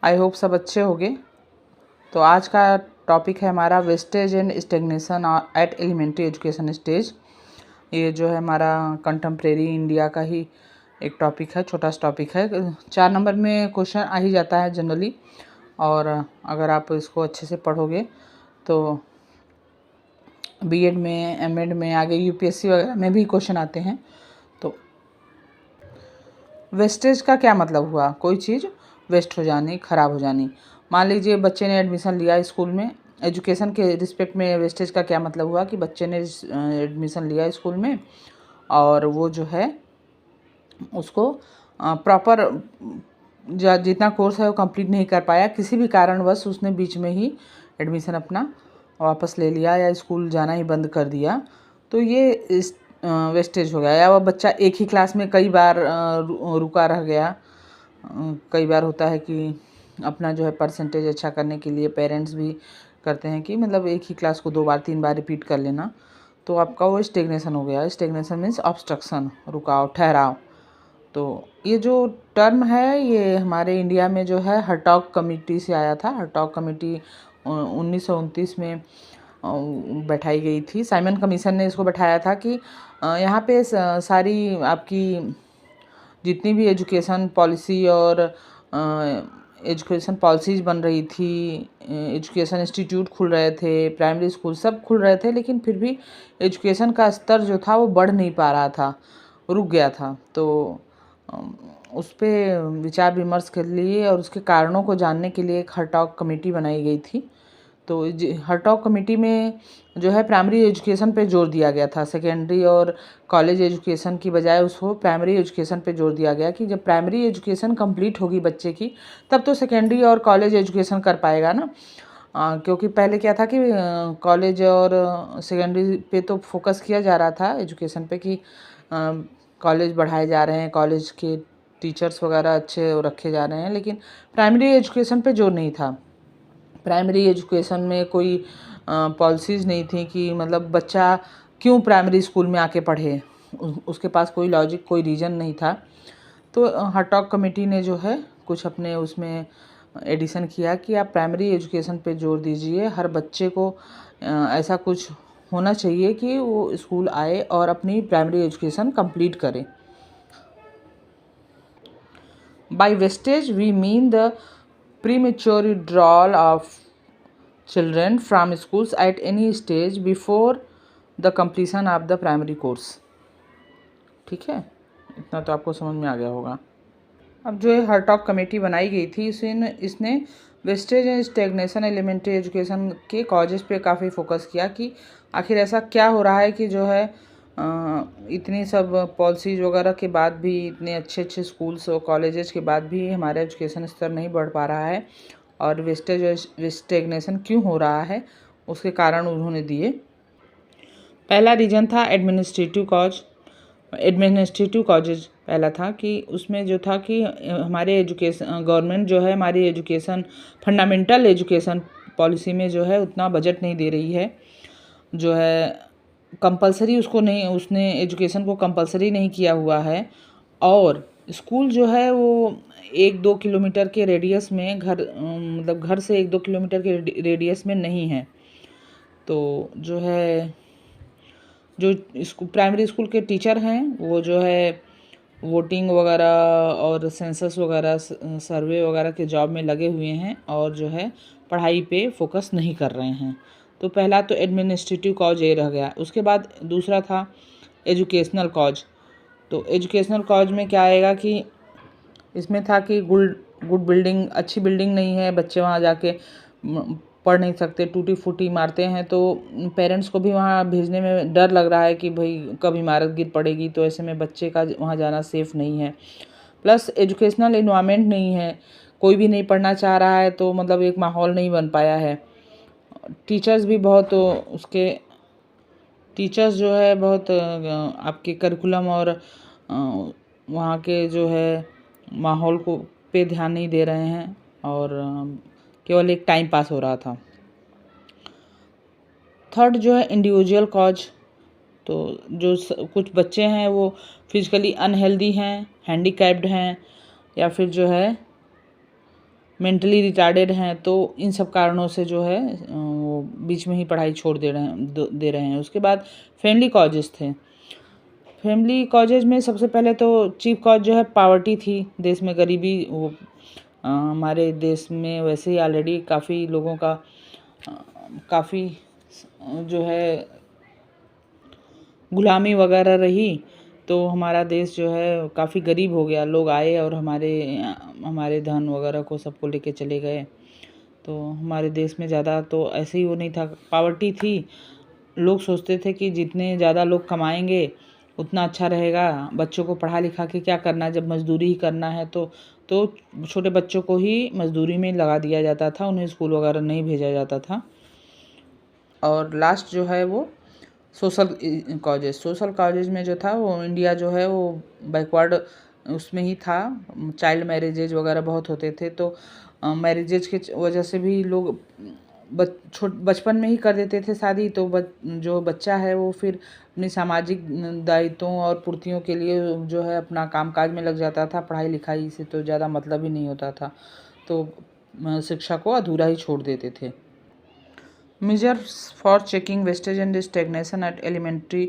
I hope सब अच्छे होंगे। तो आज का टॉपिक है हमारा wastage and stagnation at elementary education stage. ये जो है हमारा कंटेम्प्रेरी इंडिया का ही एक टॉपिक है, छोटा सा टॉपिक है। 4 नंबर में क्वेश्चन आ ही जाता है जनरली, और अगर आप इसको अच्छे से पढ़ोगे तो बीएड में, एमएड में, आगे यूपीएससी वगैरह में भी क्वेश्चन आते हैं। तो वेस्टेज का क्या मतलब हुआ? कोई चीज़ वेस्ट हो जानी, ख़राब हो जानी। मान लीजिए बच्चे ने एडमिशन लिया स्कूल में, एजुकेशन के रिस्पेक्ट में वेस्टेज का क्या मतलब हुआ कि बच्चे ने एडमिशन लिया स्कूल में और वो जो है उसको प्रॉपर जितना कोर्स है वो कंप्लीट नहीं कर पाया, किसी भी कारणवश उसने बीच में ही एडमिशन अपना वापस ले लिया या स्कूल जाना ही बंद कर दिया, तो ये वेस्टेज हो गया। या वह बच्चा एक ही क्लास में कई बार रुका रह गया। कई बार होता है कि अपना जो है परसेंटेज अच्छा करने के लिए पेरेंट्स भी करते हैं कि मतलब एक ही क्लास को 2 बार 3 बार रिपीट कर लेना, तो आपका वो स्टेगनेशन हो गया। स्टेगनेशन मीन्स ऑब्स्ट्रक्शन, रुकाव, ठहराव। तो ये जो टर्म है ये हमारे इंडिया में जो है हर्टॉग कमेटी से आया था। हर्टॉग कमेटी 1929 में बैठाई गई थी। साइमन कमीशन ने इसको बैठाया था कि यहाँ पे सारी आपकी जितनी भी एजुकेशन पॉलिसी और एजुकेशन पॉलिसीज़ बन रही थी, एजुकेशन इंस्टीट्यूट खुल रहे थे, प्राइमरी स्कूल सब खुल रहे थे, लेकिन फिर भी एजुकेशन का स्तर जो था वो बढ़ नहीं पा रहा था, रुक गया था। तो उस पर विचार विमर्श के लिए और उसके कारणों को जानने के लिए एक हर्टॉग कमेटी बनाई गई थी। तो हर्टॉग कमेटी में जो है प्राइमरी एजुकेशन पे जोर दिया गया था। सेकेंडरी और कॉलेज एजुकेशन की बजाय उसको प्राइमरी एजुकेशन पे जोर दिया गया कि जब प्राइमरी एजुकेशन कंप्लीट होगी बच्चे की तब तो सेकेंडरी और कॉलेज एजुकेशन कर पाएगा ना। क्योंकि पहले क्या था कि कॉलेज और सेकेंडरी पे तो फोकस किया जा रहा था एजुकेशन पे कि कॉलेज बढ़ाए जा रहे हैं, कॉलेज के टीचर्स वगैरह अच्छे रखे जा रहे हैं, लेकिन प्राइमरी एजुकेशन पे जोर नहीं था। प्राइमरी एजुकेशन में कोई पॉलिसीज़ नहीं थी कि मतलब बच्चा क्यों प्राइमरी स्कूल में आके पढ़े, उसके पास कोई लॉजिक, कोई रीज़न नहीं था। तो हर्टॉग कमेटी ने जो है कुछ अपने उसमें एडिशन किया कि आप प्राइमरी एजुकेशन पे जोर दीजिए। हर बच्चे को ऐसा कुछ होना चाहिए कि वो स्कूल आए और अपनी प्राइमरी एजुकेशन कंप्लीट करे। By wastage we mean the premature withdrawal of children from schools at any stage before the completion of the primary course। ठीक है, इतना तो आपको समझ में आ गया होगा। अब जो है हर्टॉग कमेटी बनाई गई थी इसने wastage and stagnation elementary education के कॉजेज़ पे काफ़ी फोकस किया कि आखिर ऐसा क्या हो रहा है कि जो है इतनी सब पॉलिसीज़ वगैरह के बाद भी, इतने अच्छे अच्छे स्कूल्स और कॉलेजेस के बाद भी हमारा एजुकेशन स्तर नहीं बढ़ पा रहा है और वेस्टेज स्टेगनेशन क्यों हो रहा है, उसके कारण उन्होंने दिए। पहला रीज़न था एडमिनिस्ट्रेटिव कॉजेज। पहला था कि उसमें जो था कि हमारे एजुकेशन, गवर्नमेंट जो है हमारी एजुकेशन, फंडामेंटल एजुकेशन पॉलिसी में जो है उतना बजट नहीं दे रही है, जो है कंपलसरी उसको नहीं, उसने एजुकेशन को कंपलसरी नहीं किया हुआ है। और स्कूल जो है वो 1-2 किलोमीटर के रेडियस में मतलब घर से 1-2 किलोमीटर के रेडियस में नहीं है। तो जो है जो प्राइमरी स्कूल के टीचर हैं वो जो है वोटिंग वगैरह और सेंसस वगैरह, सर्वे वगैरह के जॉब में लगे हुए हैं और जो है पढ़ाई पे फोकस नहीं कर रहे हैं। तो पहला तो एडमिनिस्ट्रेटिव कॉज ये रह गया। उसके बाद दूसरा था एजुकेशनल कॉज। तो एजुकेशनल कॉज में क्या आएगा कि इसमें था कि गुड बिल्डिंग, अच्छी बिल्डिंग नहीं है, बच्चे वहाँ जाके पढ़ नहीं सकते, टूटी फूटी इमारतें हैं, तो पेरेंट्स को भी वहाँ भेजने में डर लग रहा है कि भाई कब इमारत गिर पड़ेगी, तो ऐसे में बच्चे का वहाँ जाना सेफ़ नहीं है। प्लस एजुकेशनल इन्वायरमेंट नहीं है, कोई भी नहीं पढ़ना चाह रहा है, तो मतलब एक माहौल नहीं बन पाया है। टीचर्स भी बहुत उसके टीचर्स जो है बहुत आपके करिकुलम और वहाँ के जो है माहौल को पे ध्यान नहीं दे रहे हैं और केवल एक टाइम पास हो रहा था। थर्ड जो है इंडिविजुअल कॉज। तो जो कुछ बच्चे हैं वो फिजिकली अनहेल्दी हैं, हैंडीकैप्ड हैं, या फिर जो है मेंटली रिटार्डेड हैं, तो इन सब कारणों से जो है वो बीच में ही पढ़ाई छोड़ दे रहे हैं। उसके बाद फैमिली कॉजेज़ थे। फैमिली कॉजेज़ में सबसे पहले तो चीफ कॉज जो है पॉवर्टी थी, देश में गरीबी। वो हमारे देश में वैसे ही ऑलरेडी काफ़ी लोगों का काफ़ी जो है गुलामी वगैरह रही, तो हमारा देश जो है काफ़ी गरीब हो गया। लोग आए और हमारे धन वगैरह को सबको लेके चले गए। तो हमारे देश में ज़्यादा तो ऐसे ही वो नहीं था, पॉवर्टी थी। लोग सोचते थे कि जितने ज़्यादा लोग कमाएंगे उतना अच्छा रहेगा, बच्चों को पढ़ा लिखा के क्या करना, जब मज़दूरी ही करना है तो छोटे बच्चों को ही मज़दूरी में लगा दिया जाता था, उन्हें स्कूल वगैरह नहीं भेजा जाता था। और लास्ट जो है वो सोशल कॉजेज़ में जो था वो इंडिया जो है वो बैकवर्ड उसमें ही था। चाइल्ड मैरिजेज वगैरह बहुत होते थे, तो मैरिजेज की वजह से भी लोग बचपन में ही कर देते थे शादी। तो जो बच्चा है वो फिर अपनी सामाजिक दायित्वों और पूर्तियों के लिए जो है अपना कामकाज में लग जाता था, पढ़ाई लिखाई से तो ज़्यादा मतलब ही नहीं होता था, तो शिक्षा को अधूरा ही छोड़ देते थे। Measures for checking wastage and stagnation at elementary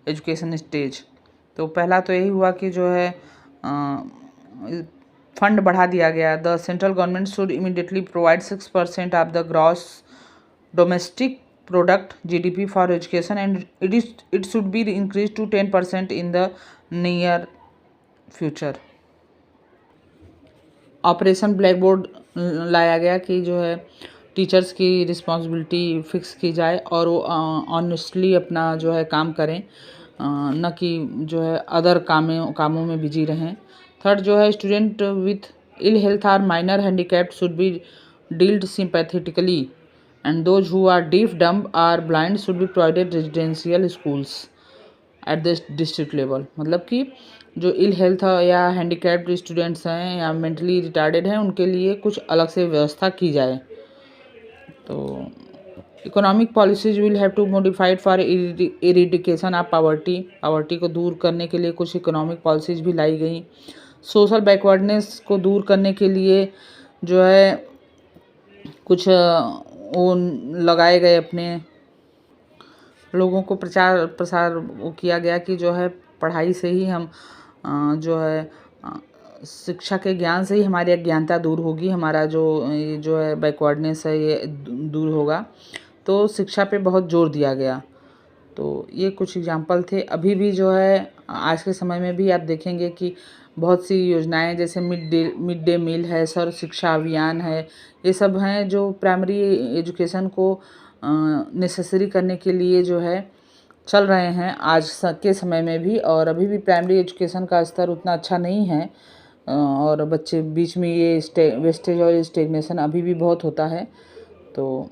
education stage. तो पहला तो यही हुआ कि जो है फंड बढ़ा दिया गया। The central government should immediately provide 6% of the gross domestic product GDP for education and it should be increase to 10% in the near future. Operation blackboard लाया गया कि जो है टीचर्स की रिस्पॉन्सिबिलिटी फिक्स की जाए और वो ऑनेस्टली अपना जो है काम करें, न कि जो है अदर कामों में बिजी रहें। थर्ड जो है स्टूडेंट विथ इल हेल्थ और minor handicapped should be dealt sympathetically and those who are deaf dumb or blind should be provided residential schools at the district level. मतलब कि जो इल हेल्थ या handicapped students हैं या mentally retarded हैं उनके लिए कुछ अलग से व्यवस्था की जाए। तो economic policies will have to modified for eradication of poverty को दूर करने के लिए कुछ इकोनॉमिक पॉलिसीज भी लाई गई। सोशल बैकवर्डनेस को दूर करने के लिए जो है कुछ वो लगाए गए, अपने लोगों को प्रचार प्रसार वो किया गया कि जो है पढ़ाई से ही हम जो है शिक्षा के ज्ञान से ही हमारी अज्ञानता दूर होगी, हमारा ये जो है बैकवर्डनेस है ये दूर होगा। तो शिक्षा पे बहुत जोर दिया गया। तो ये कुछ एग्जाम्पल थे। अभी भी जो है आज के समय में भी आप देखेंगे कि बहुत सी योजनाएं जैसे मिड डे मील है, सर्व शिक्षा अभियान है, ये सब हैं जो प्राइमरी एजुकेशन को नेसेसरी करने के लिए जो है चल रहे हैं आज के समय में भी। और अभी भी प्राइमरी एजुकेशन का स्तर उतना अच्छा नहीं है और बच्चे बीच में ये वेस्टेज और स्टेगनेशन अभी भी बहुत होता है। तो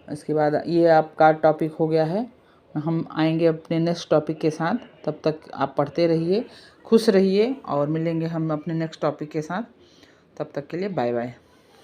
इसके बाद ये आपका टॉपिक हो गया है। हम आएंगे अपने नेक्स्ट टॉपिक के साथ, तब तक आप पढ़ते रहिए, खुश रहिए और मिलेंगे हम अपने नेक्स्ट टॉपिक के साथ। तब तक के लिए बाय बाय।